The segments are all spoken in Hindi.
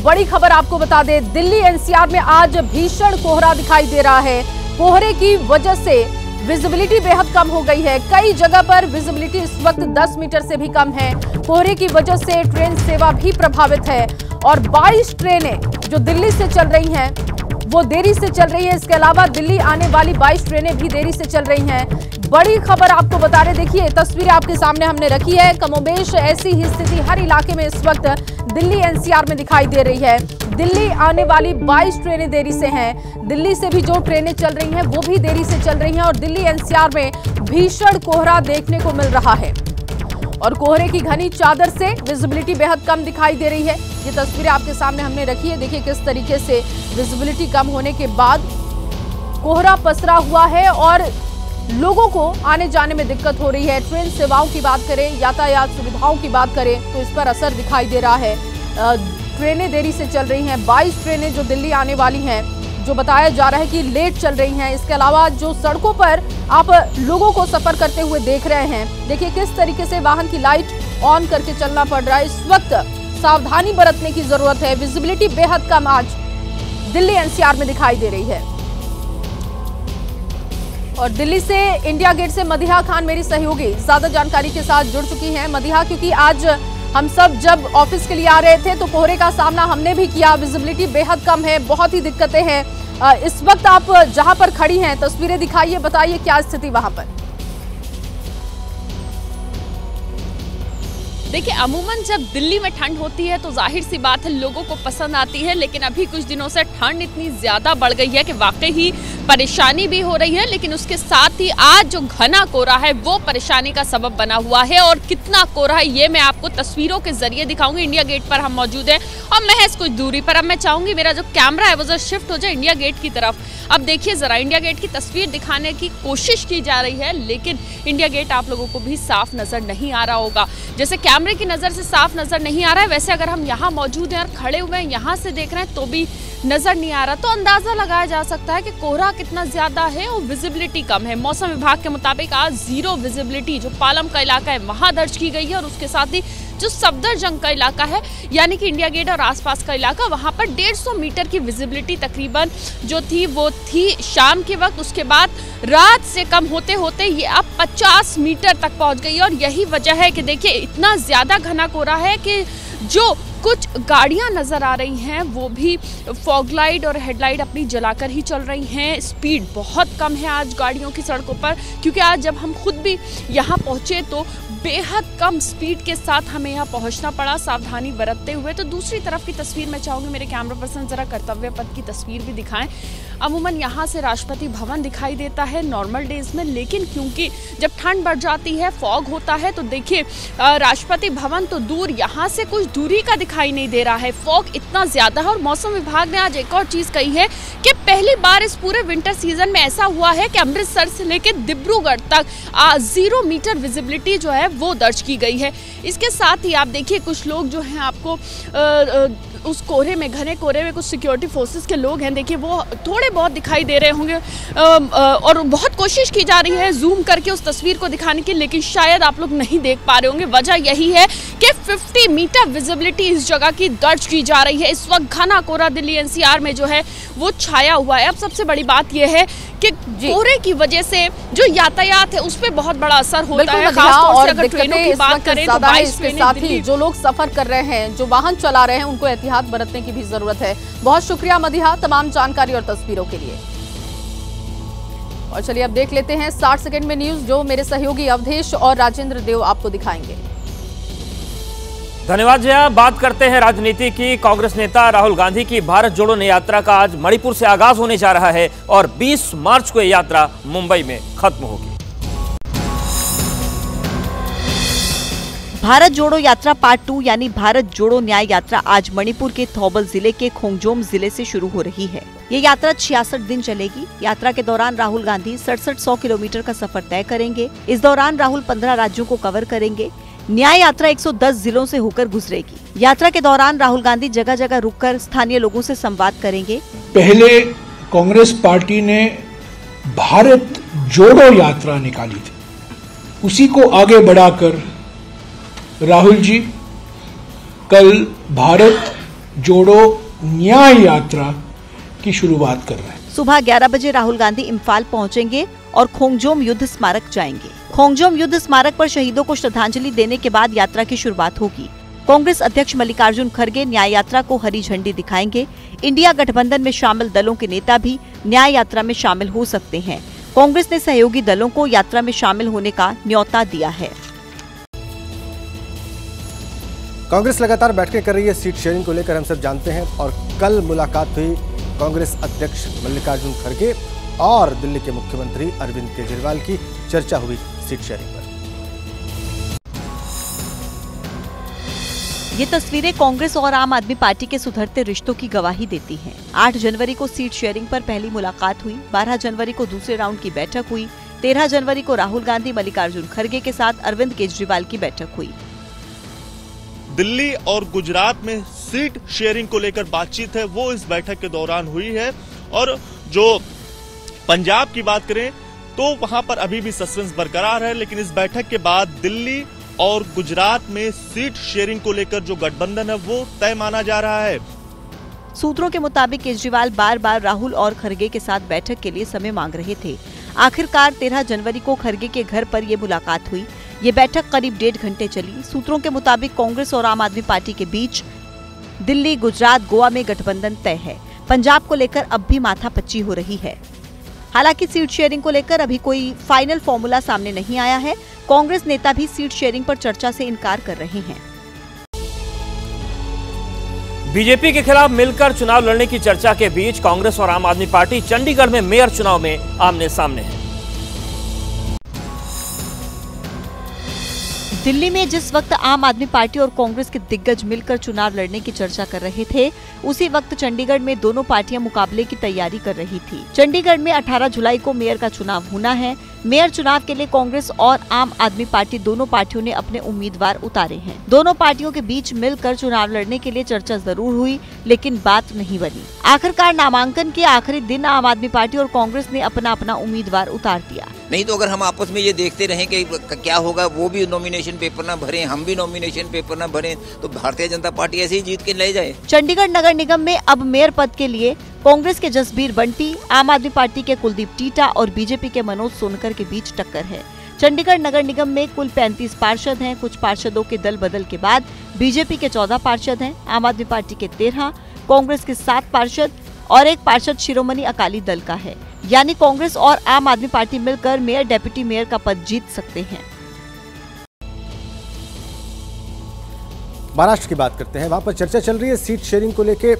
बड़ी खबर आपको बता दें, दिल्ली एनसीआर में आज भीषण कोहरा दिखाई दे रहा है। कोहरे की वजह से विजिबिलिटी बेहद कम हो गई है। कई जगह पर विजिबिलिटी इस वक्त 10 मीटर से भी कम है। कोहरे की वजह से ट्रेन सेवा भी प्रभावित है और 22 ट्रेनें जो दिल्ली से चल रही हैं वो देरी से चल रही है। इसके अलावा दिल्ली आने वाली 22 ट्रेनें भी देरी से चल रही हैं। बड़ी खबर आपको बता रहे, देखिए तस्वीरें आपके सामने हमने रखी है। कमोबेश ऐसी ही स्थिति हर इलाके में इस वक्त दिल्ली एनसीआर में दिखाई दे रही है। दिल्ली आने वाली 22 ट्रेनें देरी से हैं। दिल्ली से भी जो ट्रेनें चल रही हैं वो भी देरी से चल रही हैं और दिल्ली एनसीआर में भीषण कोहरा देखने को मिल रहा है और कोहरे की घनी चादर से विजिबिलिटी बेहद कम दिखाई दे रही है। ये तस्वीरें आपके सामने हमने रखी है। देखिए किस तरीके से विजिबिलिटी कम होने के बाद कोहरा पसरा हुआ है और लोगों को आने जाने में दिक्कत हो रही है। ट्रेन सेवाओं की बात करें, यातायात सुविधाओं की बात करें तो इस पर असर दिखाई दे रहा है। ट्रेनें देरी से चल रही हैं। 22 ट्रेनें जो दिल्ली आने वाली हैं जो बताया जा रहा है कि लेट चल रही हैं। इसके अलावा जो सड़कों पर आप लोगों को सफर करते हुए देख रहे हैं, देखिए किस तरीके से वाहन की लाइट ऑन करके चलना पड़ रहा है। इस वक्त सावधानी बरतने की जरूरत है। विजिबिलिटी बेहद कम आज दिल्ली एनसीआर में दिखाई दे रही है। और दिल्ली से इंडिया गेट से मदीहा खान मेरी सहयोगी ज्यादा जानकारी के साथ जुड़ चुकी हैं। मदीहा, क्योंकि आज हम सब जब ऑफिस के लिए आ रहे थे तो कोहरे का सामना हमने भी किया। विजिबिलिटी बेहद कम है, बहुत ही दिक्कतें हैं। इस वक्त आप जहां पर खड़ी हैं तस्वीरें दिखाइए, बताइए क्या स्थिति वहां पर। देखिए, अमूमन जब दिल्ली में ठंड होती है तो जाहिर सी बात है लोगों को पसंद आती है, लेकिन अभी कुछ दिनों से ठंड इतनी ज्यादा बढ़ गई है कि वाकई ही परेशानी भी हो रही है। लेकिन उसके साथ ही आज जो घना कोहरा है वो परेशानी का सबब बना हुआ है और कितना कोहरा है ये मैं आपको तस्वीरों के जरिए दिखाऊंगी। इंडिया गेट पर हम मौजूद हैं और महज कुछ दूरी पर। अब मैं चाहूंगी मेरा जो कैमरा है वो जरा शिफ्ट हो जाए इंडिया गेट की तरफ। अब देखिए जरा, इंडिया गेट की तस्वीर दिखाने की कोशिश की जा रही है लेकिन इंडिया गेट आप लोगों को भी साफ नजर नहीं आ रहा होगा। जैसे कैमरे की नजर से साफ नजर नहीं आ रहा है, वैसे अगर हम यहाँ मौजूद हैं और खड़े हुए हैं यहाँ से देख रहे हैं तो भी नजर नहीं आ रहा। तो अंदाजा लगाया जा सकता है कि कोहरा कितना ज्यादा है और विजिबिलिटी कम है। मौसम विभाग के मुताबिक आज 0 विजिबिलिटी जो पालम का इलाका है वहां दर्ज की गई है और उसके साथ ही जो सफदरजंग का इलाका है यानी कि इंडिया गेट और आसपास का इलाका, वहां पर 150 मीटर की विजिबिलिटी तकरीबन जो थी वो थी शाम के वक्त। उसके बाद रात से कम होते होते ये अब 50 मीटर तक पहुंच गई और यही वजह है कि देखिए इतना ज्यादा घना कोहरा है कि जो कुछ गाड़ियां नजर आ रही हैं वो भी फॉग लाइट और हेडलाइट अपनी जलाकर ही चल रही हैं। स्पीड बहुत कम है आज गाड़ियों की सड़कों पर, क्योंकि आज जब हम खुद भी यहाँ पहुँचे तो बेहद कम स्पीड के साथ हमें यहाँ पहुँचना पड़ा सावधानी बरतते हुए। तो दूसरी तरफ की तस्वीर मैं चाहूँगी मेरे कैमरा पर्सन जरा कर्तव्य पथ की तस्वीर भी दिखाएं। अमूमन यहाँ से राष्ट्रपति भवन दिखाई देता है नॉर्मल डेज में, लेकिन क्योंकि जब ठंड बढ़ जाती है फॉग होता है तो देखिए राष्ट्रपति भवन तो दूर, यहाँ से कुछ दूरी का दिखाई नहीं दे रहा है। फॉग इतना ज्यादा है और मौसम विभाग ने आज एक और चीज कही है कि पहली बार इस पूरे विंटर सीजन में ऐसा हुआ है कि अमृतसर से लेकर डिब्रूगढ़ तक 0 मीटर विजिबिलिटी जो है वो दर्ज की गई है। इसके साथ ही आप देखिए कुछ लोग जो हैं आपको उस कोहरे में, घने कोहरे में कुछ सिक्योरिटी फोर्सेस के लोग हैं, देखिए वो थोड़े बहुत दिखाई दे रहे होंगे और बहुत कोशिश की जा रही है जूम करके उस तस्वीर को दिखाने की, लेकिन शायद आप लोग नहीं देख पा रहे होंगे। वजह यही है कि 50 मीटर विजिबिलिटी इस जगह की दर्ज की जा रही है। इस वक्त घना कोहरा दिल्ली एनसीआर में जो है वो छाया हुआ है। अब सबसे बड़ी बात यह है कि कोहरे की वजह से जो यातायात है उस पर बहुत बड़ा असर होता है, खासतौर से अगर ट्रेनों की बात करें तो 22 इसके साथ ही जो लोग सफर कर रहे हैं, जो वाहन चला रहे हैं, उनको एहतियात बरतने की भी जरूरत है। बहुत शुक्रिया मदीहा तमाम जानकारी और तस्वीरों के लिए। और चलिए अब देख लेते हैं 60 सेकंड में न्यूज जो मेरे सहयोगी अवधेश और राजेंद्र देव आपको दिखाएंगे। धन्यवाद जया। बात करते हैं राजनीति की। कांग्रेस नेता राहुल गांधी की भारत जोड़ो यात्रा का आज मणिपुर से आगाज होने जा रहा है और 20 मार्च को यह यात्रा मुंबई में खत्म होगी। भारत जोड़ो यात्रा पार्ट 2 यानी भारत जोड़ो न्याय यात्रा आज मणिपुर के थौबल जिले के खोंगजोम जिले से शुरू हो रही है। ये यात्रा 66 दिन चलेगी। यात्रा के दौरान राहुल गांधी 6700 किलोमीटर का सफर तय करेंगे। इस दौरान राहुल 15 राज्यों को कवर करेंगे। न्याय यात्रा 110 जिलों से होकर गुजरेगी। यात्रा के दौरान राहुल गांधी जगह जगह रुककर स्थानीय लोगों से संवाद करेंगे। पहले कांग्रेस पार्टी ने भारत जोड़ो यात्रा निकाली थी, उसी को आगे बढ़ाकर राहुल जी कल भारत जोड़ो न्याय यात्रा की शुरुआत कर रहे हैं। सुबह 11 बजे राहुल गांधी इम्फाल पहुंचेंगे और खोंगजोम युद्ध स्मारक जाएंगे। खोंगजोम युद्ध स्मारक पर शहीदों को श्रद्धांजलि देने के बाद यात्रा की शुरुआत होगी। कांग्रेस अध्यक्ष मल्लिकार्जुन खड़गे न्याय यात्रा को हरी झंडी दिखाएंगे। इंडिया गठबंधन में शामिल दलों के नेता भी न्याय यात्रा में शामिल हो सकते हैं। कांग्रेस ने सहयोगी दलों को यात्रा में शामिल होने का न्योता दिया है। कांग्रेस लगातार बैठकें कर रही है सीट शेयरिंग को लेकर, हम सब जानते हैं। और कल मुलाकात हुई कांग्रेस अध्यक्ष मल्लिकार्जुन खड़गे और दिल्ली के मुख्यमंत्री अरविंद केजरीवाल की, चर्चा हुई सीट शेयरिंग पर। ये तस्वीरें कांग्रेस और आम आदमी पार्टी के सुधरते रिश्तों की गवाही देती हैं। 8 जनवरी को सीट शेयरिंग पर पहली मुलाकात हुई। 12 जनवरी को दूसरे राउंड की बैठक हुई। 13 जनवरी को राहुल गांधी मल्लिकार्जुन खड़गे के साथ अरविंद केजरीवाल की बैठक हुई। दिल्ली और गुजरात में सीट शेयरिंग को लेकर बातचीत है वो इस बैठक के दौरान हुई है। और जो पंजाब की बात करें तो वहां पर अभी भी सस्पेंस बरकरार है, लेकिन इस बैठक के बाद दिल्ली और गुजरात में सीट शेयरिंग को लेकर जो गठबंधन है वो तय माना जा रहा है। सूत्रों के मुताबिक केजरीवाल बार बार राहुल और खड़गे के साथ बैठक के लिए समय मांग रहे थे। आखिरकार 13 जनवरी को खड़गे के घर पर ये मुलाकात हुई। ये बैठक करीब 1.5 घंटे चली। सूत्रों के मुताबिक कांग्रेस और आम आदमी पार्टी के बीच दिल्ली, गुजरात, गोवा में गठबंधन तय है। पंजाब को लेकर अब भी माथापच्ची हो रही है। हालांकि सीट शेयरिंग को लेकर अभी कोई फाइनल फॉर्मूला सामने नहीं आया है। कांग्रेस नेता भी सीट शेयरिंग पर चर्चा से इनकार कर रहे हैं। बीजेपी के खिलाफ मिलकर चुनाव लड़ने की चर्चा के बीच कांग्रेस और आम आदमी पार्टी चंडीगढ़ में मेयर चुनाव में आमने सामने है। दिल्ली में जिस वक्त आम आदमी पार्टी और कांग्रेस के दिग्गज मिलकर चुनाव लड़ने की चर्चा कर रहे थे, उसी वक्त चंडीगढ़ में दोनों पार्टियां मुकाबले की तैयारी कर रही थी। चंडीगढ़ में 18 जुलाई को मेयर का चुनाव होना है। मेयर चुनाव के लिए कांग्रेस और आम आदमी पार्टी दोनों पार्टियों ने अपने उम्मीदवार उतारे हैं। दोनों पार्टियों के बीच मिलकर चुनाव लड़ने के लिए चर्चा जरूर हुई, लेकिन बात नहीं बनी। आखिरकार नामांकन के आखिरी दिन आम आदमी पार्टी और कांग्रेस ने अपना अपना उम्मीदवार उतार दिया। नहीं तो अगर हम आपस में ये देखते रहें कि क्या होगा, वो भी नॉमिनेशन पेपर ना भरें, हम भी नॉमिनेशन पेपर ना भरें, तो भारतीय जनता पार्टी ऐसे ही जीत के ले जाए। चंडीगढ़ नगर निगम में अब मेयर पद के लिए कांग्रेस के जसबीर बंटी, आम आदमी पार्टी के कुलदीप टीटा और बीजेपी के मनोज सोनकर के बीच टक्कर है। चंडीगढ़ नगर निगम में कुल 35 पार्षद हैं। कुछ पार्षदों के दल बदल के बाद बीजेपी के 14 पार्षद हैं, आम आदमी पार्टी के 13, कांग्रेस के 7 पार्षद और 1 पार्षद शिरोमणि अकाली दल का है। यानी कांग्रेस और आम आदमी पार्टी मिलकर मेयर, डेप्यूटी मेयर का पद जीत सकते हैं। महाराष्ट्र की बात करते हैं। वहां पर चर्चा चल रही है सीट शेयरिंग को लेके,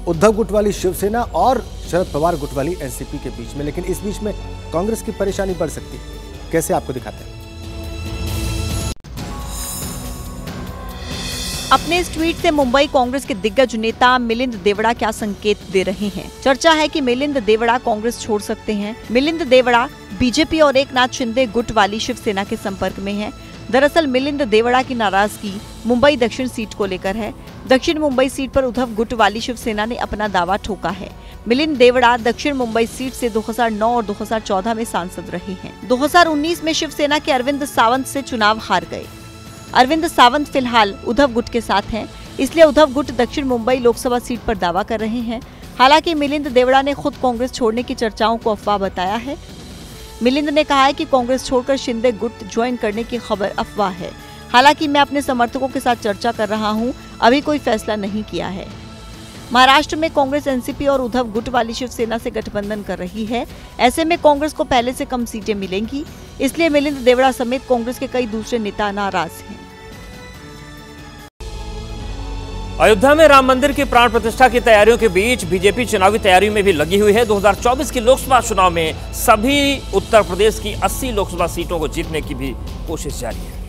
उद्धव गुट वाली शिवसेना और शरद पवार गुट वाली एनसीपी के बीच में। लेकिन इस बीच में कांग्रेस की परेशानी बढ़ सकती है। कैसे, आपको दिखाते हैं। अपने इस ट्वीट से मुंबई कांग्रेस के दिग्गज नेता मिलिंद देवड़ा क्या संकेत दे रहे हैं। चर्चा है कि मिलिंद देवड़ा कांग्रेस छोड़ सकते हैं। मिलिंद देवड़ा बीजेपी और एकनाथ शिंदे गुट वाली शिवसेना के संपर्क में हैं। दरअसल मिलिंद देवड़ा की नाराजगी मुंबई दक्षिण सीट को लेकर है। दक्षिण मुंबई सीट पर उद्धव गुट वाली शिवसेना ने अपना दावा ठोका है। मिलिंद देवड़ा दक्षिण मुंबई सीट से 2009 और 2014 में सांसद रहे हैं। 2019 में शिवसेना के अरविंद सावंत से चुनाव हार गए। अरविंद सावंत फिलहाल उद्धव गुट के साथ हैं, इसलिए उद्धव गुट दक्षिण मुंबई लोकसभा सीट पर दावा कर रहे हैं। हालांकि मिलिंद देवड़ा ने खुद कांग्रेस छोड़ने की चर्चाओं को अफवाह बताया है। मिलिंद ने कहा है कि कांग्रेस छोड़कर शिंदे गुट ज्वाइन करने की खबर अफवाह है। हालांकि मैं अपने समर्थकों के साथ चर्चा कर रहा हूं, अभी कोई फैसला नहीं किया है। महाराष्ट्र में कांग्रेस एनसीपी और उद्धव गुट वाली शिवसेना से गठबंधन कर रही है। ऐसे में कांग्रेस को पहले से कम सीटें मिलेंगी, इसलिए मिलिंद देवड़ा समेत कांग्रेस के कई दूसरे नेता नाराज हैं। अयोध्या में राम मंदिर की प्राण प्रतिष्ठा की तैयारियों के बीच बीजेपी चुनावी तैयारी में भी लगी हुई है। 2024 के लोकसभा चुनाव में सभी उत्तर प्रदेश की 80 लोकसभा सीटों को जीतने की भी कोशिश जारी है।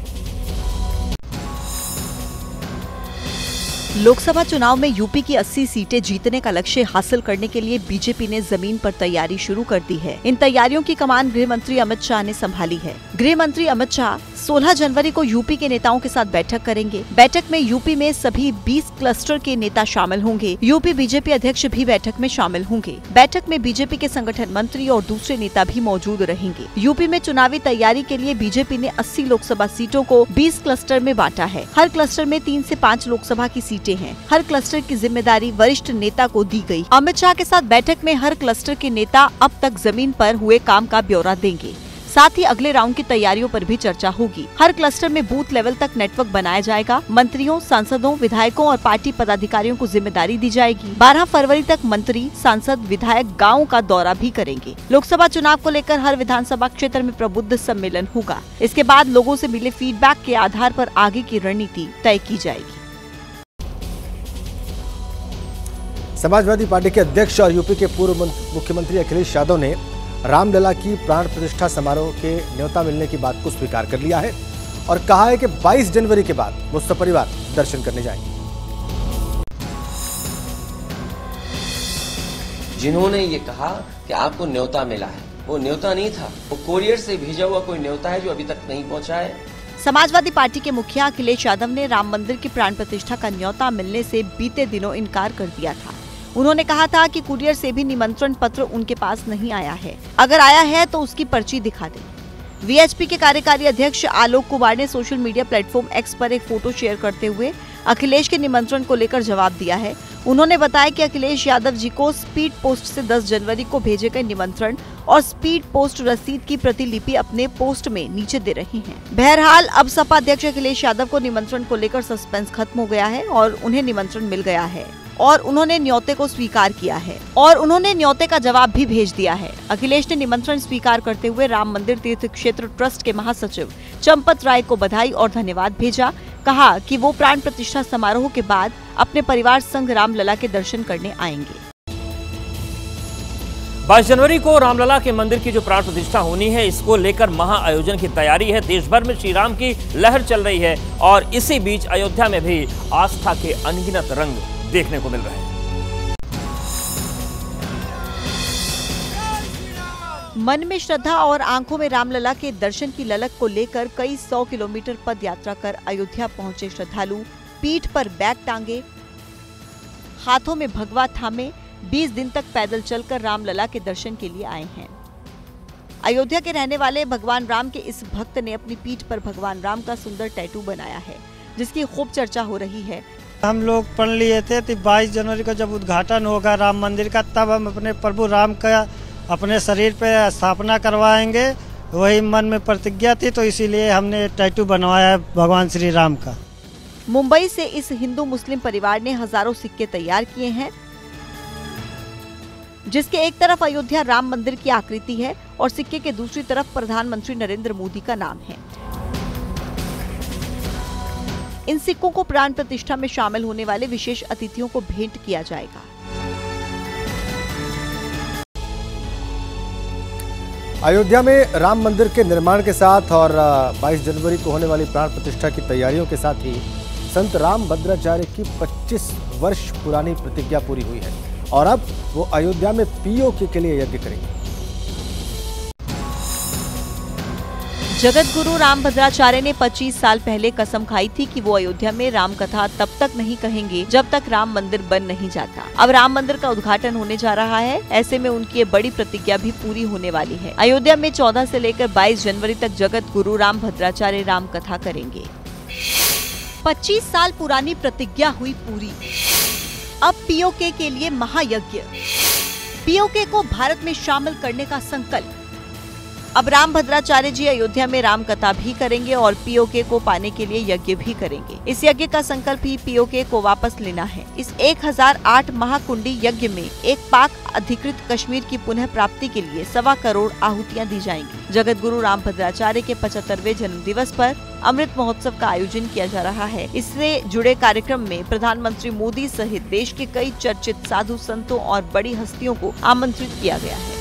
लोकसभा चुनाव में यूपी की 80 सीटें जीतने का लक्ष्य हासिल करने के लिए बीजेपी ने जमीन पर तैयारी शुरू कर दी है। इन तैयारियों की कमान गृह मंत्री अमित शाह ने संभाली है। गृह मंत्री अमित शाह 16 जनवरी को यूपी के नेताओं के साथ बैठक करेंगे। बैठक में यूपी में सभी 20 क्लस्टर के नेता शामिल होंगे। यूपी बीजेपी अध्यक्ष भी बैठक में शामिल होंगे। बैठक में बीजेपी के संगठन मंत्री और दूसरे नेता भी मौजूद रहेंगे। यूपी में चुनावी तैयारी के लिए बीजेपी ने 80 लोकसभा सीटों को 20 क्लस्टर में बांटा है। हर क्लस्टर में 3 से 5 लोकसभा की सीटें हैं। हर क्लस्टर की जिम्मेदारी वरिष्ठ नेता को दी गई। अमित शाह के साथ बैठक में हर क्लस्टर के नेता अब तक जमीन पर हुए काम का ब्यौरा देंगे। साथ ही अगले राउंड की तैयारियों पर भी चर्चा होगी। हर क्लस्टर में बूथ लेवल तक नेटवर्क बनाया जाएगा। मंत्रियों, सांसदों, विधायकों और पार्टी पदाधिकारियों को जिम्मेदारी दी जाएगी। 12 फरवरी तक मंत्री, सांसद, विधायक गाँव का दौरा भी करेंगे। लोकसभा चुनाव को लेकर हर विधानसभा क्षेत्र में प्रबुद्ध सम्मेलन होगा। इसके बाद लोगों से मिले फीडबैक के आधार पर आगे की रणनीति तय की जाएगी। समाजवादी पार्टी के अध्यक्ष और यूपी के पूर्व मुख्यमंत्री अखिलेश यादव ने रामलला की प्राण प्रतिष्ठा समारोह के न्योता मिलने की बात को स्वीकार कर लिया है और कहा है कि 22 जनवरी के बाद वो सपरिवार दर्शन करने जाएंगे। जिन्होंने ये कहा कि आपको न्योता मिला है, वो न्योता नहीं था, वो कोरियर से भेजा हुआ कोई न्योता है जो अभी तक नहीं पहुंचा है। समाजवादी पार्टी के मुखिया अखिलेश यादव ने राम मंदिर की प्राण प्रतिष्ठा का न्योता मिलने से बीते दिनों इनकार कर दिया था। उन्होंने कहा था कि कुरियर से भी निमंत्रण पत्र उनके पास नहीं आया है। अगर आया है तो उसकी पर्ची दिखा दें। वीएचपी के कार्यकारी अध्यक्ष आलोक कुमार ने सोशल मीडिया प्लेटफॉर्म एक्स पर एक फोटो शेयर करते हुए अखिलेश के निमंत्रण को लेकर जवाब दिया है। उन्होंने बताया कि अखिलेश यादव जी को स्पीड पोस्ट से 10 जनवरी को भेजे गए निमंत्रण और स्पीड पोस्ट रसीद की प्रतिलिपि अपने पोस्ट में नीचे दे रहे हैं। बहरहाल अब सपा अध्यक्ष अखिलेश यादव को निमंत्रण को लेकर सस्पेंस खत्म हो गया है और उन्हें निमंत्रण मिल गया है और उन्होंने न्योते को स्वीकार किया है और उन्होंने न्योते का जवाब भी भेज दिया है। अखिलेश ने निमंत्रण स्वीकार करते हुए राम मंदिर तीर्थ क्षेत्र ट्रस्ट के महासचिव चंपत राय को बधाई और धन्यवाद भेजा। कहा कि वो प्राण प्रतिष्ठा समारोह के बाद अपने परिवार संग रामलला के दर्शन करने आएंगे। 22 जनवरी को रामलला के मंदिर की जो प्राण प्रतिष्ठा होनी है, इसको लेकर महाआयोजन की तैयारी है। देश भर में श्री राम की लहर चल रही है और इसी बीच अयोध्या में भी आस्था के अनगिनत रंग देखने को मिल रहे हैं। मन में श्रद्धा और आंखों में रामलला के दर्शन की ललक को लेकर कई 100 किलोमीटर पद यात्रा कर अयोध्या पहुंचे श्रद्धालु पीठ पर बैग टांगे, हाथों में भगवा थामे 20 दिन तक पैदल चलकर रामलला के दर्शन के लिए आए हैं। अयोध्या के रहने वाले भगवान राम के इस भक्त ने अपनी पीठ पर भगवान राम का सुंदर टैटू बनाया है, जिसकी खूब चर्चा हो रही है। हम लोग पढ़ लिए थे कि 22 जनवरी को जब उद्घाटन होगा राम मंदिर का, तब हम अपने प्रभु राम का अपने शरीर पे स्थापना करवाएंगे। वही मन में प्रतिज्ञा थी, तो इसीलिए हमने टैटू बनवाया है भगवान श्री राम का। मुंबई से इस हिंदू मुस्लिम परिवार ने हजारों सिक्के तैयार किए हैं, जिसके एक तरफ अयोध्या राम मंदिर की आकृति है और सिक्के के दूसरी तरफ प्रधानमंत्री नरेंद्र मोदी का नाम है। इन सिक्कों को प्राण प्रतिष्ठा में शामिल होने वाले विशेष अतिथियों को भेंट किया जाएगा। अयोध्या में राम मंदिर के निर्माण के साथ और 22 जनवरी को होने वाली प्राण प्रतिष्ठा की तैयारियों के साथ ही संत राम भद्राचार्य की 25 वर्ष पुरानी प्रतिज्ञा पूरी हुई है और अब वो अयोध्या में पीओके के लिए यज्ञ करेंगे। जगत गुरु राम भद्राचार्य ने 25 साल पहले कसम खाई थी कि वो अयोध्या में राम कथा तब तक नहीं कहेंगे जब तक राम मंदिर बन नहीं जाता। अब राम मंदिर का उद्घाटन होने जा रहा है, ऐसे में उनकी ये बड़ी प्रतिज्ञा भी पूरी होने वाली है। अयोध्या में 14 से लेकर 22 जनवरी तक जगत गुरु राम भद्राचार्य राम कथा करेंगे। 25 साल पुरानी प्रतिज्ञा हुई पूरी। अब पीओके के लिए महायज्ञ, पीओके को भारत में शामिल करने का संकल्प। अब राम भद्राचार्य जी अयोध्या में राम कथा भी करेंगे और पीओके को पाने के लिए यज्ञ भी करेंगे। इस यज्ञ का संकल्प ही पीओके को वापस लेना है। इस 1008 महाकुंडी यज्ञ में एक पाक अधिकृत कश्मीर की पुनः प्राप्ति के लिए 1.25 करोड़ आहुतियां दी जाएंगी। जगत गुरु राम भद्राचार्य के 75वें जन्म दिवस पर अमृत महोत्सव का आयोजन किया जा रहा है। इससे जुड़े कार्यक्रम में प्रधानमंत्री मोदी सहित देश के कई चर्चित साधु संतों और बड़ी हस्तियों को आमंत्रित किया गया है।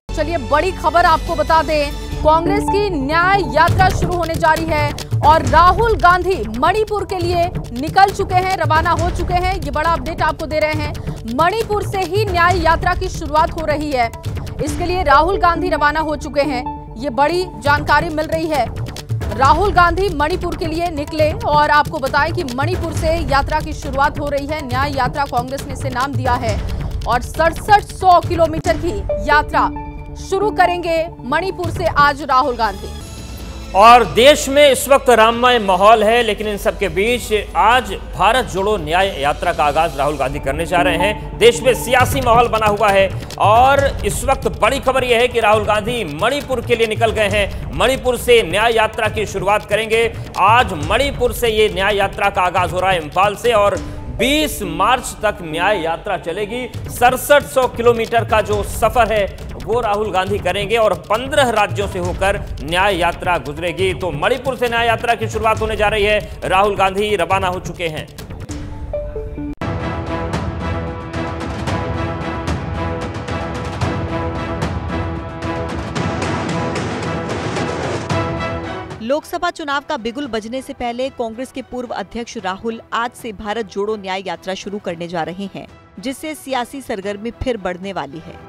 चलिए बड़ी खबर आपको बता दें, कांग्रेस की न्याय यात्रा शुरू होने जा रही है और राहुल गांधी मणिपुर के लिए निकल चुके हैं, रवाना हो चुके हैं। ये बड़ा अपडेट आपको दे रहे हैं। मणिपुर से ही न्याय यात्रा की शुरुआत हो रही है। इसके लिए राहुल गांधी रवाना हो चुके हैं। ये बड़ी जानकारी मिल रही है। राहुल गांधी मणिपुर के लिए निकले और आपको बताएं कि मणिपुर से यात्रा की शुरुआत हो रही है। न्याय यात्रा कांग्रेस ने इसे नाम दिया है और 6700 किलोमीटर की यात्रा शुरू करेंगे मणिपुर से आज राहुल गांधी। और देश में इस वक्त राममय माहौल है, लेकिन इन सब के बीच आज भारत जोड़ो न्याय यात्रा का आगाज राहुल गांधी करने जा रहे हैं। देश में सियासी माहौल बना हुआ है और इस वक्त बड़ी खबर यह है कि राहुल गांधी मणिपुर के लिए निकल गए हैं। मणिपुर से न्याय यात्रा की शुरुआत करेंगे। आज मणिपुर से ये न्याय यात्रा का आगाज हो रहा है इंफाल से और 20 मार्च तक न्याय यात्रा चलेगी। 6700 किलोमीटर का जो सफर है वो राहुल गांधी करेंगे और 15 राज्यों से होकर न्याय यात्रा गुजरेगी। तो मणिपुर से न्याय यात्रा की शुरुआत होने जा रही है। राहुल गांधी रवाना हो चुके हैं। लोकसभा चुनाव का बिगुल बजने से पहले कांग्रेस के पूर्व अध्यक्ष राहुल आज से भारत जोड़ो न्याय यात्रा शुरू करने जा रहे हैं, जिससे सियासी सरगर्मी फिर बढ़ने वाली है।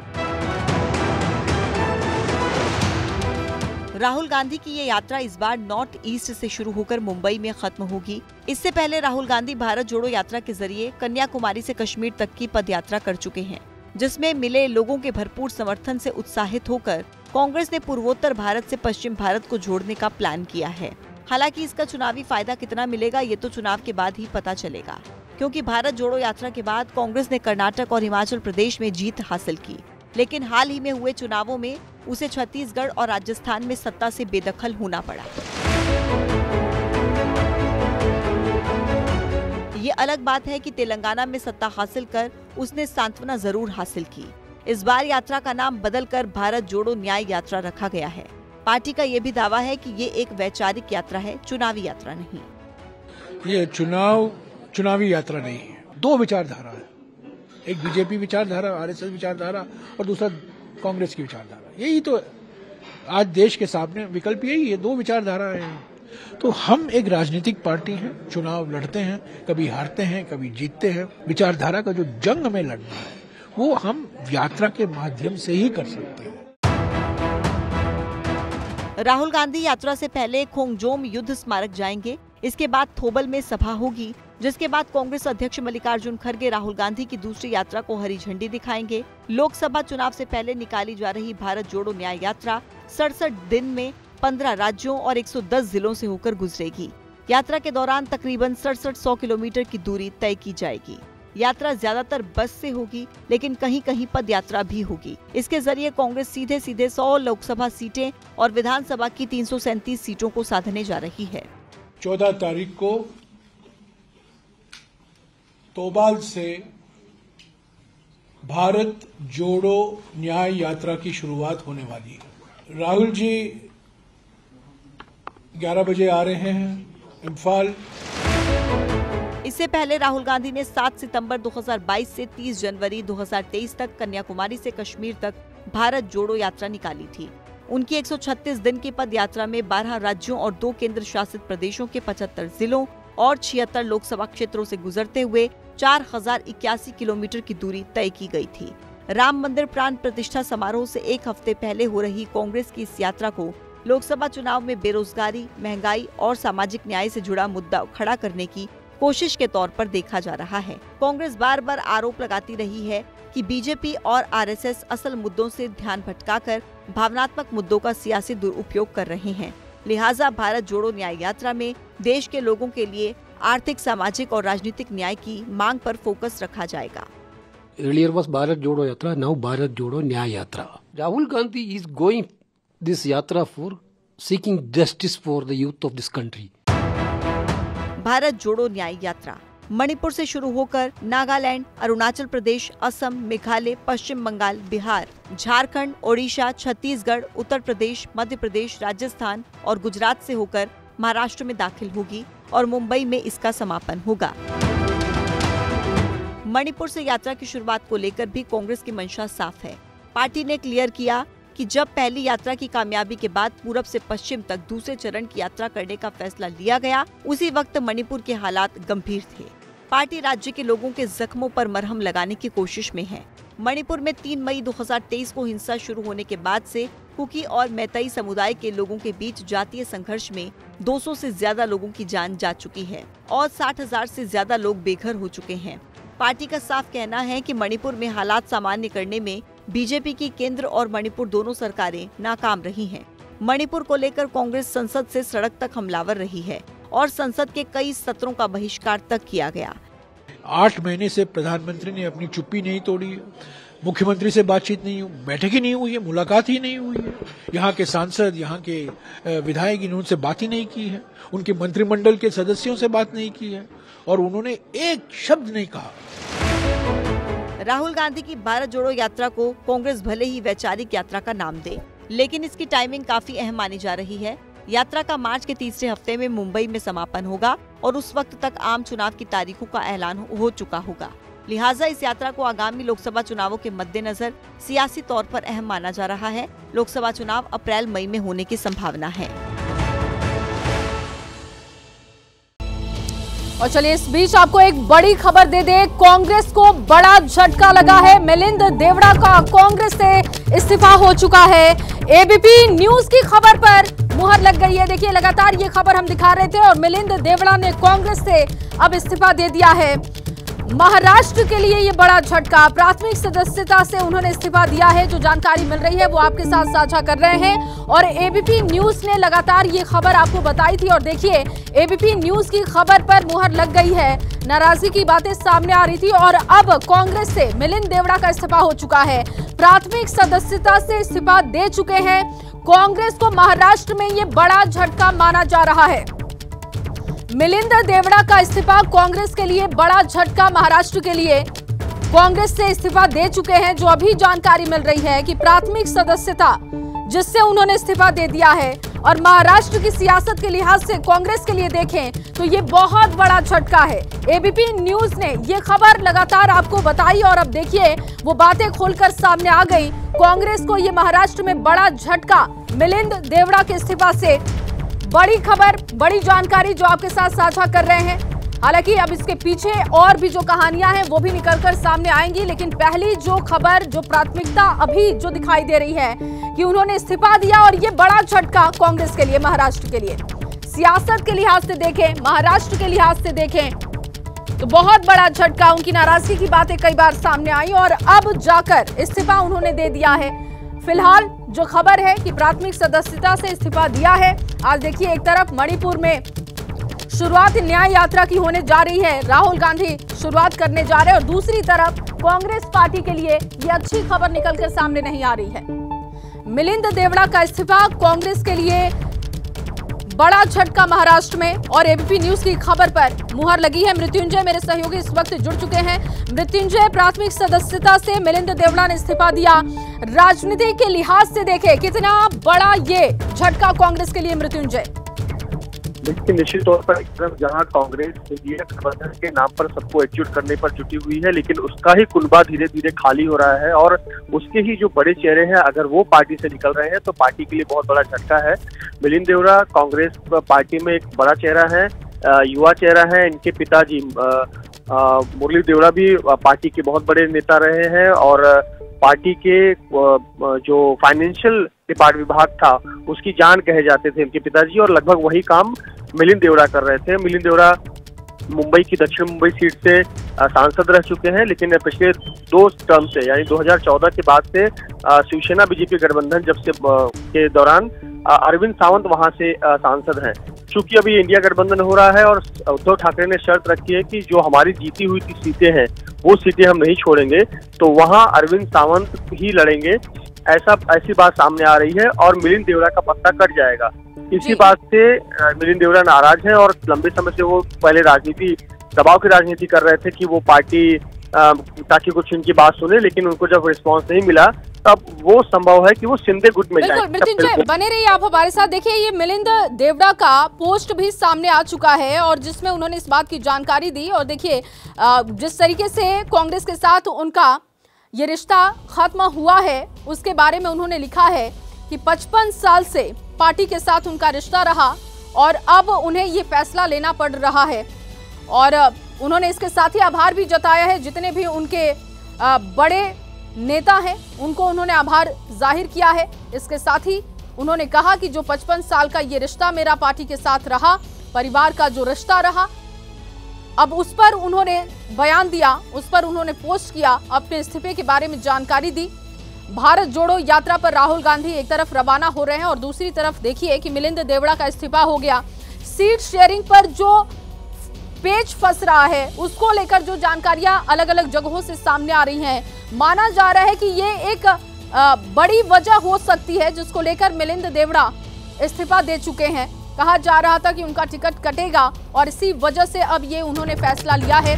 राहुल गांधी की ये यात्रा इस बार नॉर्थ ईस्ट से शुरू होकर मुंबई में खत्म होगी। इससे पहले राहुल गांधी भारत जोड़ो यात्रा के जरिए कन्याकुमारी से कश्मीर तक की पदयात्रा कर चुके हैं, जिसमें मिले लोगों के भरपूर समर्थन से उत्साहित होकर कांग्रेस ने पूर्वोत्तर भारत से पश्चिम भारत को जोड़ने का प्लान किया है। हालांकि इसका चुनावी फायदा कितना मिलेगा ये तो चुनाव के बाद ही पता चलेगा, क्योंकि भारत जोड़ो यात्रा के बाद कांग्रेस ने कर्नाटक और हिमाचल प्रदेश में जीत हासिल की, लेकिन हाल ही में हुए चुनावों में उसे छत्तीसगढ़ और राजस्थान में सत्ता से बेदखल होना पड़ा। ये अलग बात है कि तेलंगाना में सत्ता हासिल कर उसने सांत्वना जरूर हासिल की। इस बार यात्रा का नाम बदलकर भारत जोड़ो न्याय यात्रा रखा गया है। पार्टी का ये भी दावा है कि ये एक वैचारिक यात्रा है, चुनावी यात्रा नहीं। ये चुनावी यात्रा नहीं है। दो विचारधारा है, एक बीजेपी विचारधारा, आरएसएस विचारधारा और दूसरा कांग्रेस की विचारधारा। यही तो आज देश के सामने विकल्प यही है, दो विचारधाराएं हैं। तो हम एक राजनीतिक पार्टी हैं, चुनाव लड़ते हैं, कभी हारते हैं, कभी जीतते हैं। विचारधारा का जो जंग हमें लड़ना है वो हम यात्रा के माध्यम से ही कर सकते हैं। राहुल गांधी यात्रा से पहले खोंगजोम युद्ध स्मारक जाएंगे। इसके बाद थोबल में सभा होगी, जिसके बाद कांग्रेस अध्यक्ष मल्लिकार्जुन खड़गे राहुल गांधी की दूसरी यात्रा को हरी झंडी दिखाएंगे। लोकसभा चुनाव से पहले निकाली जा रही भारत जोड़ो न्याय यात्रा 67 दिन में 15 राज्यों और 110 जिलों से होकर गुजरेगी। यात्रा के दौरान तकरीबन 6700 किलोमीटर की दूरी तय की जाएगी। यात्रा ज्यादातर बस से होगी, लेकिन कहीं कहीं पद यात्रा भी होगी। इसके जरिए कांग्रेस सीधे 100 लोकसभा सीटें और विधानसभा की 337 सीटों को साधने जा रही है। 14 तारीख को तोबाल से भारत जोड़ो न्याय यात्रा की शुरुआत होने वाली है। राहुल जी 11 बजे आ रहे हैं इंफाल। इससे पहले राहुल गांधी ने 7 सितंबर 2022 से 30 जनवरी 2023 तक कन्याकुमारी से कश्मीर तक भारत जोड़ो यात्रा निकाली थी। उनकी 136 दिन की पद यात्रा में 12 राज्यों और 2 केंद्र शासित प्रदेशों के 75 जिलों और 76 लोकसभा क्षेत्रों से गुजरते हुए 4081 किलोमीटर की दूरी तय की गई थी। राम मंदिर प्राण प्रतिष्ठा समारोह से एक हफ्ते पहले हो रही कांग्रेस की इस यात्रा को लोकसभा चुनाव में बेरोजगारी, महंगाई और सामाजिक न्याय से जुड़ा मुद्दा खड़ा करने की कोशिश के तौर पर देखा जा रहा है। कांग्रेस बार बार आरोप लगाती रही है कि बीजेपी और आरएसएस असल मुद्दों से ध्यान भटकाकर भावनात्मक मुद्दों का सियासी दुरुपयोग कर रहे हैं। लिहाजा भारत जोड़ो न्याय यात्रा में देश के लोगों के लिए आर्थिक, सामाजिक और राजनीतिक न्याय की मांग पर फोकस रखा जाएगा। Earlier was Bharat Jodo Yatra, now Bharat Jodo Nyaya Yatra. Rahul Gandhi is going this yatra for seeking justice for the youth of this country. Bharat जोड़ो न्याय यात्रा मणिपुर से शुरू होकर नागालैंड, अरुणाचल प्रदेश, असम, मेघालय, पश्चिम बंगाल, बिहार, झारखंड, ओडिशा, छत्तीसगढ़, उत्तर प्रदेश, मध्य प्रदेश, राजस्थान और गुजरात से होकर महाराष्ट्र में दाखिल होगी और मुंबई में इसका समापन होगा। मणिपुर से यात्रा की शुरुआत को लेकर भी कांग्रेस की मंशा साफ है। पार्टी ने क्लियर किया कि जब पहली यात्रा की कामयाबी के बाद पूरब से पश्चिम तक दूसरे चरण की यात्रा करने का फैसला लिया गया, उसी वक्त मणिपुर के हालात गंभीर थे। पार्टी राज्य के लोगों के जख्मों पर मरहम लगाने की कोशिश में है। मणिपुर में 3 मई 2023 को हिंसा शुरू होने के बाद से कुकी और मैतेई समुदाय के लोगों के बीच जातीय संघर्ष में 200 से ज्यादा लोगों की जान जा चुकी है और 60,000 से ज्यादा लोग बेघर हो चुके हैं। पार्टी का साफ कहना है कि मणिपुर में हालात सामान्य करने में बीजेपी की केंद्र और मणिपुर दोनों सरकारें नाकाम रही हैं। मणिपुर को लेकर कांग्रेस संसद से सड़क तक हमलावर रही है और संसद के कई सत्रों का बहिष्कार तक किया गया। 8 महीने से प्रधानमंत्री ने अपनी चुप्पी नहीं तोड़ी है, मुख्यमंत्री से बातचीत नहीं हुई, बैठक ही नहीं हुई है, मुलाकात ही नहीं हुई है। यहाँ के सांसद, यहाँ के विधायक इन्होंने बात ही नहीं की है, उनके मंत्रिमंडल के सदस्यों से बात नहीं की है और उन्होंने एक शब्द नहीं कहा। राहुल गांधी की भारत जोड़ो यात्रा को कांग्रेस भले ही वैचारिक यात्रा का नाम दे, लेकिन इसकी टाइमिंग काफी अहम मानी जा रही है। यात्रा का मार्च के तीसरे हफ्ते में मुंबई में समापन होगा और उस वक्त तक आम चुनाव की तारीखों का ऐलान हो चुका होगा। लिहाजा इस यात्रा को आगामी लोकसभा चुनावों के मद्देनजर सियासी तौर पर अहम माना जा रहा है। लोकसभा चुनाव अप्रैल-मई में होने की संभावना है। और चलिए इस बीच आपको एक बड़ी खबर दे दे, कांग्रेस को बड़ा झटका लगा है। मिलिंद देवड़ा का कांग्रेस से इस्तीफा हो चुका है। एबीपी न्यूज की खबर पर मुहर लग गई है। देखिए लगातार ये खबर हम दिखा रहे थे और मिलिंद देवड़ा ने कांग्रेस से अब इस्तीफा दे दिया है। महाराष्ट्र के लिए ये बड़ा झटका, प्राथमिक सदस्यता से उन्होंने इस्तीफा दिया है। जो जानकारी मिल रही है वो आपके साथ साझा कर रहे हैं और एबीपी न्यूज ने लगातार ये खबर आपको बताई थी और देखिए एबीपी न्यूज की खबर पर मुहर लग गई है। नाराजगी की बातें सामने आ रही थी और अब कांग्रेस से मिलिंद देवड़ा का इस्तीफा हो चुका है। प्राथमिक सदस्यता से इस्तीफा दे चुके हैं। कांग्रेस को महाराष्ट्र में ये बड़ा झटका माना जा रहा है। मिलिंद देवड़ा का इस्तीफा कांग्रेस के लिए बड़ा झटका। महाराष्ट्र के लिए कांग्रेस से इस्तीफा दे चुके हैं। जो अभी जानकारी मिल रही है कि प्राथमिक सदस्यता जिससे उन्होंने इस्तीफा दे दिया है और महाराष्ट्र की सियासत के लिहाज से कांग्रेस के लिए देखें तो ये बहुत बड़ा झटका है। एबीपी न्यूज ने ये खबर लगातार आपको बताई और अब देखिए वो बातें खोलकर सामने आ गई। कांग्रेस को ये महाराष्ट्र में बड़ा झटका मिलिंद देवड़ा के इस्तीफा से। बड़ी खबर, बड़ी जानकारी जो आपके साथ साझा कर रहे हैं। हालांकि अब इसके पीछे और भी जो कहानियां हैं वो भी निकलकर सामने आएंगी, लेकिन पहली जो खबर, जो प्राथमिकता अभी जो दिखाई दे रही है कि उन्होंने इस्तीफा दिया और ये बड़ा झटका कांग्रेस के लिए, महाराष्ट्र के लिए। सियासत के लिहाज से देखें, महाराष्ट्र के लिहाज से देखें तो बहुत बड़ा झटका। उनकी नाराजगी की बातें कई बार सामने आई और अब जाकर इस्तीफा उन्होंने दे दिया है। फिलहाल जो खबर है कि प्राथमिक सदस्यता से इस्तीफा दिया है। आज देखिए एक तरफ मणिपुर में शुरुआत न्याय यात्रा की होने जा रही है, राहुल गांधी शुरुआत करने जा रहे हैं और दूसरी तरफ कांग्रेस पार्टी के लिए ये अच्छी खबर निकलकर सामने नहीं आ रही है। मिलिंद देवड़ा का इस्तीफा कांग्रेस के लिए बड़ा झटका महाराष्ट्र में और एबीपी न्यूज की खबर पर मुहर लगी है। मृत्युंजय मेरे सहयोगी इस वक्त जुड़ चुके हैं। मृत्युंजय, प्राथमिक सदस्यता से मिलिंद देवड़ा ने इस्तीफा दिया, राजनीति के लिहाज से देखे कितना बड़ा ये झटका कांग्रेस के लिए? मृत्युंजय, देखिए निश्चित तौर पर एक तरफ जहां कांग्रेस इंडिया गठबंधन के नाम पर सबको एकजुट करने पर जुटी हुई है, लेकिन उसका ही कुनबा धीरे धीरे खाली हो रहा है और उसके ही जो बड़े चेहरे हैं अगर वो पार्टी से निकल रहे हैं तो पार्टी के लिए बहुत बड़ा झटका है। मिलिंद देवड़ा कांग्रेस पार्टी में एक बड़ा चेहरा है, युवा चेहरा है। इनके पिताजी मुरली देवड़ा भी पार्टी के बहुत बड़े नेता रहे हैं और पार्टी के जो फाइनेंशियल डिपार्टमेंट विभाग था उसकी जान कहे जाते थे इनके पिताजी और लगभग वही काम मिलिंद देवड़ा कर रहे थे। मिलिंद देवड़ा मुंबई की दक्षिण मुंबई सीट से सांसद रह चुके हैं, लेकिन पिछले 2 टर्म से यानी 2014 के बाद से शिवसेना बीजेपी गठबंधन जब से के दौरान अरविंद सावंत वहां से सांसद हैं। चूंकि अभी इंडिया गठबंधन हो रहा है और उद्धव ठाकरे ने शर्त रखी है कि जो हमारी जीती हुई सीटें हैं वो सीटें हम नहीं छोड़ेंगे, तो वहां अरविंद सावंत ही लड़ेंगे, ऐसी बात सामने आ रही है और मिलिंद देवड़ा का पत्ता कट जाएगा। इसी बात से मिलिंद देवड़ा नाराज है और लंबे समय से वो पहले राजनीति, दबाव की राजनीति कर रहे थे कि वो पार्टी ताकि कुछ उनकी बात सुने, लेकिन उनको जब रिस्पांस नहीं मिला तब वो संभव है कि वो शिंदे गुट में जाए। मृत्युंजय बने रहिए आप हमारे साथ। देखिए ये मिलिंद देवड़ा का पोस्ट भी सामने आ चुका है और जिसमें उन्होंने इस बात की जानकारी दी और देखिए जिस तरीके से कांग्रेस के साथ उनका ये रिश्ता खत्म हुआ है उसके बारे में उन्होंने लिखा है कि 55 साल से पार्टी के साथ उनका रिश्ता रहा और अब उन्हें ये फैसला लेना पड़ रहा है और उन्होंने इसके साथ ही आभार भी जताया है जितने भी उनके बड़े नेता हैं उनको उन्होंने आभार जाहिर किया है। इसके साथ ही उन्होंने कहा कि जो 55 साल का ये रिश्ता मेरा पार्टी के साथ रहा, परिवार का जो रिश्ता रहा, अब उस पर उन्होंने बयान दिया, उस पर उन्होंने पोस्ट किया, अपने इस्तीफे के बारे में जानकारी दी। भारत जोड़ो यात्रा पर राहुल गांधी एक तरफ रवाना हो रहे हैं और दूसरी तरफ देखिए कि मिलिंद देवड़ा का इस्तीफा हो गया। सीट शेयरिंग पर जो पेच फंस रहा है उसको लेकर जो जानकारियां अलग अलग जगहों से सामने आ रही हैं, माना जा रहा है कि ये एक बड़ी वजह हो सकती है जिसको लेकर मिलिंद देवड़ा इस्तीफा दे चुके हैं। कहा जा रहा था कि उनका टिकट कटेगा और इसी वजह से अब ये उन्होंने फैसला लिया है।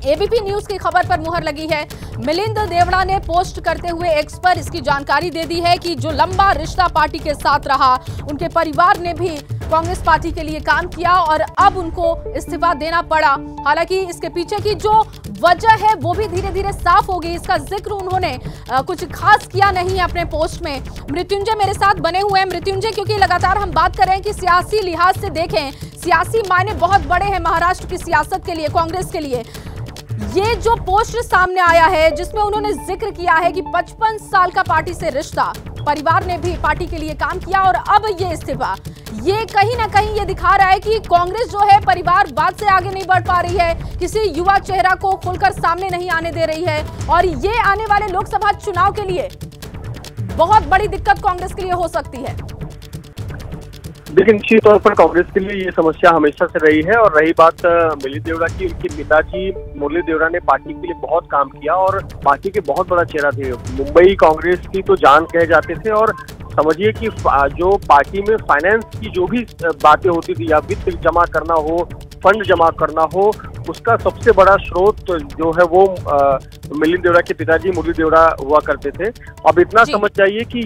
एबीपी न्यूज की खबर पर मुहर लगी है। मिलिंद देवड़ा ने पोस्ट करते हुए एक्स पर इसकी जानकारी दे दी है कि जो लंबा रिश्ता पार्टी के साथ रहा, उनके परिवार ने भी कांग्रेस पार्टी के लिए काम किया और अब उनको इस्तीफा देना पड़ा। हालांकि इसके पीछे की जो वजह है वो भी धीरे धीरे साफ होगी। इसका जिक्र उन्होंने कुछ खास किया नहीं है अपने पोस्ट में। मृत्युंजय मेरे साथ बने हुए हैं। मृत्युंजय, क्योंकि लगातार हम बात कर रहे हैं कि सियासी लिहाज से देखें, सियासी मायने बहुत बड़े हैं महाराष्ट्र की सियासत के लिए, कांग्रेस के लिए। ये जो पोस्ट सामने आया है जिसमें उन्होंने जिक्र किया है कि 55 साल का पार्टी से रिश्ता, परिवार ने भी पार्टी के लिए काम किया और अब ये इस्तीफा, ये कहीं ना कहीं ये दिखा रहा है कि कांग्रेस जो है परिवारवाद से आगे नहीं बढ़ पा रही है, किसी युवा चेहरा को खुलकर सामने नहीं आने दे रही है और ये आने वाले लोकसभा चुनाव के लिए बहुत बड़ी दिक्कत कांग्रेस के लिए हो सकती है। लेकिन निश्चित तौर पर कांग्रेस के लिए ये समस्या हमेशा से रही है। और रही बात मिलिंद देवड़ा की, उनके पिताजी मुरली देवड़ा ने पार्टी के लिए बहुत काम किया और पार्टी के बहुत बड़ा चेहरा थे। मुंबई कांग्रेस की तो जान कहे जाते थे और समझिए कि जो पार्टी में फाइनेंस की जो भी बातें होती थी, या वित्त जमा करना हो, फंड जमा करना हो, उसका सबसे बड़ा स्रोत जो है वो मिलिंद देवड़ा के पिताजी मुरली देवड़ा हुआ करते थे। अब इतना समझ जाइए कि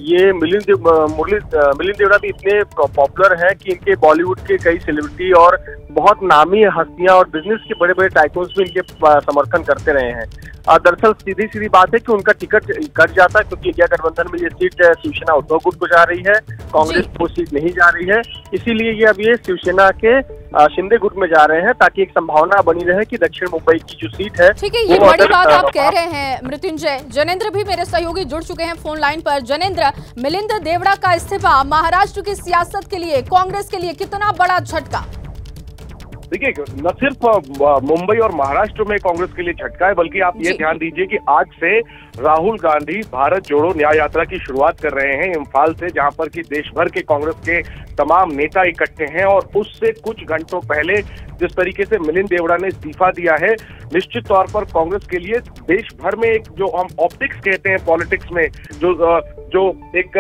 ये मिलिंद देवड़ा भी इतने पॉपुलर है कि इनके बॉलीवुड के कई सेलिब्रिटी और बहुत नामी हस्तियां और बिजनेस के बड़े बड़े टाइकून्स भी इनके समर्थन करते रहे हैं। दरअसल सीधी बात है कि उनका टिकट कट जाता है क्योंकि इंडिया गठबंधन में ये सीट शिवसेना उद्धव गुट को जा रही है, कांग्रेस को सीट नहीं जा रही है। इसीलिए ये अब ये शिवसेना के शिंदे गुट में जा रहे हैं ताकि एक संभावना बनी रहे कि दक्षिण मुंबई की जो सीट है। ठीक है, ये बड़ी बात आप कह रहे हैं मृत्युंजय। जनेंद्र भी मेरे सहयोगी जुड़ चुके हैं फोन लाइन पर। जनेंद्र, मिलिंद देवड़ा का इस्तीफा महाराष्ट्र की सियासत के लिए, कांग्रेस के लिए कितना बड़ा झटका? देखिए, न सिर्फ मुंबई और महाराष्ट्र में कांग्रेस के लिए झटका है, बल्कि आप ये ध्यान दीजिए कि आज से राहुल गांधी भारत जोड़ो न्याय यात्रा की शुरुआत कर रहे हैं इम्फाल से, जहां पर कि देश भर के कांग्रेस के तमाम नेता इकट्ठे हैं। और उससे कुछ घंटों पहले जिस तरीके से मिलिंद देवड़ा ने इस्तीफा दिया है, निश्चित तौर पर कांग्रेस के लिए देश भर में एक जो हम ऑप्टिक्स कहते हैं पॉलिटिक्स में, जो एक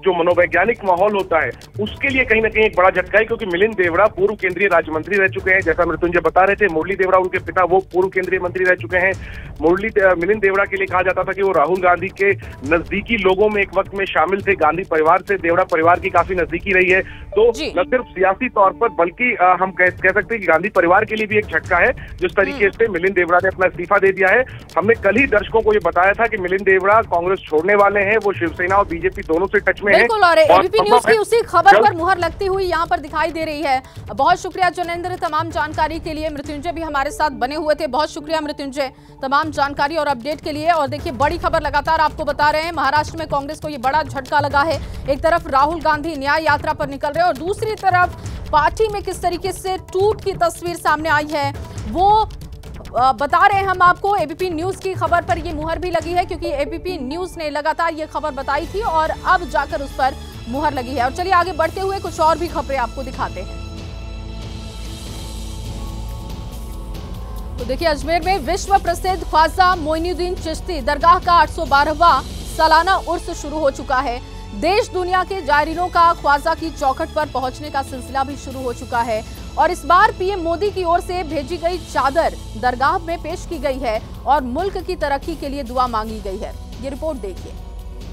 जो मनोवैज्ञानिक माहौल होता है, उसके लिए कहीं ना कहीं एक बड़ा झटका है। क्योंकि मिलिंद देवड़ा पूर्व केंद्रीय राज्य मंत्री रह चुके हैं, जैसा मृत्युंजय बता रहे थे। मुरली देवड़ा उनके पिता, वो पूर्व केंद्रीय मंत्री रह चुके हैं। मिलिंद देवड़ा के लिए कहा जाता था कि वो राहुल गांधी के नजदीकी लोगों में एक वक्त में शामिल थे, गांधी परिवार से देवड़ा परिवार की काफी नजदीकी रही है। तो न सिर्फ सियासी तौर पर बल्कि हम कह सकते हैं कि गांधी परिवार के लिए भी एक झटका है जिस तरीके से मिलिंद देवड़ा ने अपना इस्तीफा दे दिया है। हमने कल ही दर्शकों को ये बताया था कि मिलिंद देवड़ा कांग्रेस छोड़ने वाले हैं, वो शिवसेना और बीजेपी दोनों से टच में है। बिल्कुल, और एबीपी न्यूज की उसी खबर पर मुहर लगती हुई यहाँ पर दिखाई दे रही है। बहुत शुक्रिया जनेंद्र तमाम जानकारी के लिए। मृत्युंजय भी हमारे साथ बने हुए थे। बहुत शुक्रिया मृत्युंजय तमाम जानकारी और अपडेट के लिए। और देखिए, बड़ी खबर लगातार आपको बता रहे हैं, महाराष्ट्र में कांग्रेस को ये बड़ा झटका लगा है। एक तरफ राहुल गांधी न्याय यात्रा पर निकल रहे हैं और दूसरी तरफ पार्टी में किस तरीके से टूट की तस्वीर सामने आई है वो बता रहे हैं हम आपको। एबीपी न्यूज की खबर पर ये मुहर भी लगी है क्योंकि एबीपी न्यूज ने लगातार ये खबर बताई थी और अब जाकर उस पर मुहर लगी है। और चलिए आगे बढ़ते हुए कुछ और भी खबरें आपको दिखाते हैं। तो देखिए, अजमेर में विश्व प्रसिद्ध ख्वाजा मोइनुद्दीन चिश्ती दरगाह का 812वां सालाना उर्स शुरू हो चुका है। देश दुनिया के जायरीनों का ख्वाजा की चौखट पर पहुंचने का सिलसिला भी शुरू हो चुका है और इस बार पीएम मोदी की ओर से भेजी गई चादर दरगाह में पेश की गई है और मुल्क की तरक्की के लिए दुआ मांगी गई है। ये रिपोर्ट देखिए।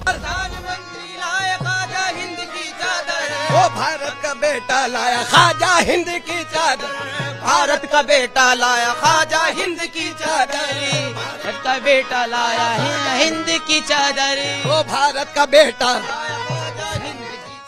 प्रधानमंत्री लाया ख्वाजा हिंद की चादर, वो भारत का बेटा लाया ख्वाजा हिंद की चादर, भारत का बेटा लाया ख्वाजा हिंद की चादर, भारत का बेटा लाया हिंद की चादर, वो भारत का बेटा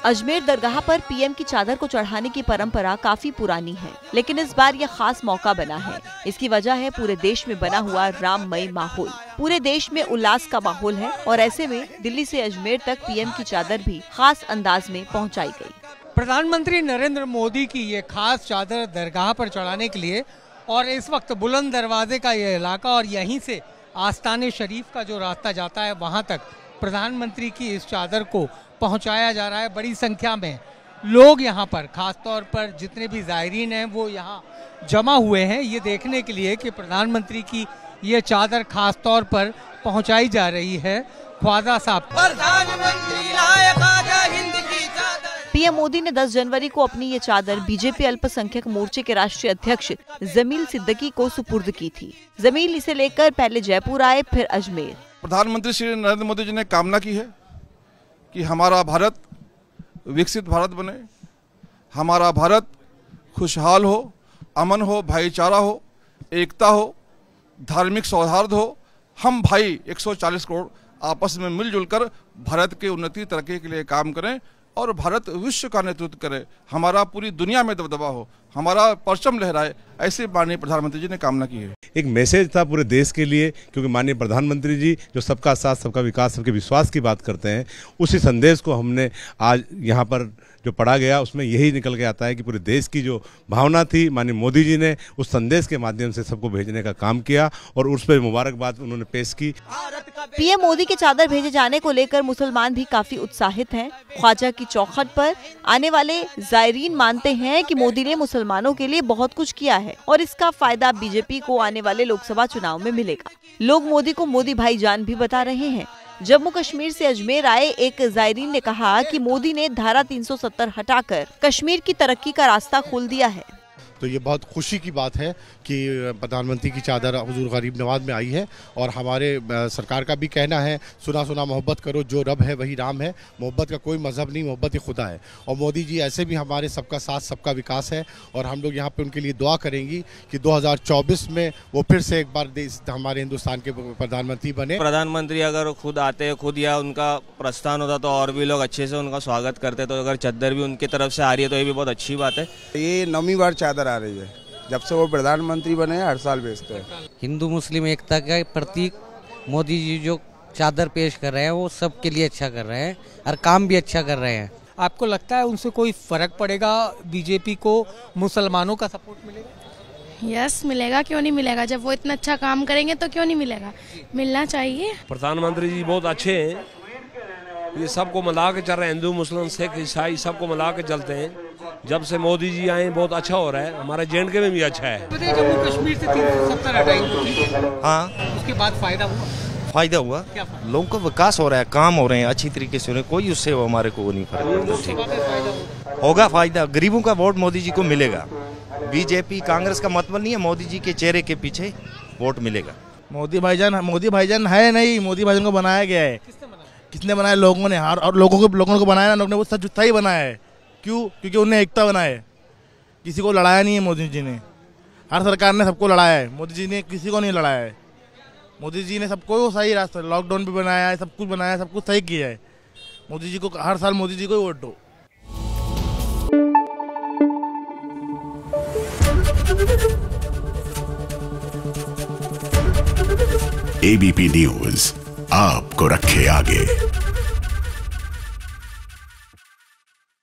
अजमेर दरगाह पर पीएम की चादर को चढ़ाने की परंपरा काफी पुरानी है, लेकिन इस बार यह खास मौका बना है। इसकी वजह है पूरे देश में बना हुआ राममय माहौल। पूरे देश में उल्लास का माहौल है और ऐसे में दिल्ली से अजमेर तक पीएम की चादर भी खास अंदाज में पहुंचाई गई। प्रधानमंत्री नरेंद्र मोदी की ये खास चादर दरगाह पर चढ़ाने के लिए और इस वक्त बुलंद दरवाजे का ये इलाका और यहीं से आस्ताने शरीफ का जो रास्ता जाता है वहां तक प्रधानमंत्री की इस चादर को पहुंचाया जा रहा है। बड़ी संख्या में लोग यहाँ पर, खास तौर पर जितने भी ज़ायरीन हैं वो यहाँ जमा हुए हैं ये देखने के लिए कि प्रधानमंत्री की ये चादर खास तौर पर पहुंचाई जा रही है। ख्वाजा साहब, प्रधानमंत्री लाए ख्वाजा हिंद की चादर। पीएम मोदी ने 10 जनवरी को अपनी ये चादर बीजेपी अल्पसंख्यक मोर्चे के राष्ट्रीय अध्यक्ष जमील सिद्दीकी को सुपुर्द की थी। जमील इसे लेकर पहले जयपुर आए, फिर अजमेर। प्रधानमंत्री श्री नरेंद्र मोदी जी ने कामना की है कि हमारा भारत विकसित भारत बने, हमारा भारत खुशहाल हो, अमन हो, भाईचारा हो, एकता हो, धार्मिक सौहार्द हो। हम भाई 140 करोड़ आपस में मिलजुल कर भारत के उन्नति तरक्की के लिए काम करें और भारत विश्व का नेतृत्व करे, हमारा पूरी दुनिया में दबदबा हो, हमारा परचम लहराए, ऐसे माननीय प्रधानमंत्री जी ने कामना की है। एक मैसेज था पूरे देश के लिए, क्योंकि माननीय प्रधानमंत्री जी जो सबका साथ, सबका विकास, सबके विश्वास की बात करते हैं, उसी संदेश को हमने आज यहाँ पर जो पढ़ा गया उसमें यही निकल के आता है कि पूरे देश की जो भावना थी माननीय मोदी जी ने उस संदेश के माध्यम से सबको भेजने का काम किया और उस पर मुबारकबाद उन्होंने पेश की। पीएम मोदी के चादर भेजे जाने को लेकर मुसलमान भी काफी उत्साहित हैं। ख्वाजा की चौखट पर आने वाले ज़ायरीन मानते हैं कि मोदी ने मुसलमानों के लिए बहुत कुछ किया है और इसका फायदा बीजेपी को आने वाले लोकसभा चुनाव में मिलेगा। लोग मोदी को मोदी भाईजान भी बता रहे हैं। जम्मू कश्मीर से अजमेर आए एक ज़ायरीन ने कहा कि मोदी ने धारा 370 हटाकर कश्मीर की तरक्की का रास्ता खोल दिया है। तो ये बहुत खुशी की बात है कि प्रधानमंत्री की चादर हुजूर गरीब नवाज में आई है और हमारे सरकार का भी कहना है, सुना सुना मोहब्बत करो, जो रब है वही राम है। मोहब्बत का कोई मजहब नहीं, मोहब्बत ही खुदा है। और मोदी जी ऐसे भी हमारे सबका साथ, सबका विकास है और हम लोग यहाँ पे उनके लिए दुआ करेंगी कि 2024 में वो फिर से एक बार हमारे हिंदुस्तान के प्रधानमंत्री बने। प्रधानमंत्री अगर खुद आते खुद या उनका प्रस्थान होता तो और भी लोग अच्छे से उनका स्वागत करते, तो अगर चद्दर भी उनकी तरफ से आ रही है तो ये भी बहुत अच्छी बात है। ये 9वीं बार चादर आ रही है, जब से वो प्रधानमंत्री बने हर साल भेजते हैं। हिंदू मुस्लिम एकता का प्रतीक मोदी जी जो चादर पेश कर रहे हैं वो सबके लिए अच्छा कर रहे हैं और काम भी अच्छा कर रहे हैं। आपको लगता है उनसे कोई फर्क पड़ेगा, बीजेपी को मुसलमानों का सपोर्ट मिलेगा? यस मिलेगा, क्यों नहीं मिलेगा। जब वो इतना अच्छा काम करेंगे तो क्यों नहीं मिलेगा, मिलना चाहिए। प्रधानमंत्री जी बहुत अच्छे हैं, ये सबको मिला के चल रहे हैं, हिंदू मुस्लिम सिख ईसाई सबको मिला के चलते हैं। जब से मोदी जी आए बहुत अच्छा हो रहा है, हमारे जेएनके में भी अच्छा है। जम्मू कश्मीर से 370 हटाई, हाँ उसके बाद फायदा हुआ? फायदा हुआ, लोगों का विकास हो रहा है, काम हो रहे हैं अच्छी तरीके से, कोई उससे हमारे को नहीं फर्क होगा। फायदा गरीबों का वोट मोदी जी को मिलेगा। बीजेपी कांग्रेस का मतलब नहीं है, मोदी जी के चेहरे के पीछे वोट मिलेगा। मोदी भाईजान है नहीं, मोदी भाईजान को बनाया गया है। किसने बनाया? लोगों ने। और लोगों को बनाया ना, लोगों ने वो सच ही बनाया है। क्यों? क्योंकि उन्हें एकता बनाया है, किसी को लड़ाया नहीं है मोदी जी ने। हर सरकार ने सबको लड़ाया है, मोदी जी ने किसी को नहीं लड़ाया है। मोदी जी ने सबको सही रास्ता, लॉकडाउन भी बनाया है, सब कुछ बनाया है, सब कुछ सही किया है। मोदी जी को हर साल मोदी जी को ही वोट दो। एबीपी न्यूज आपको रखे आगे।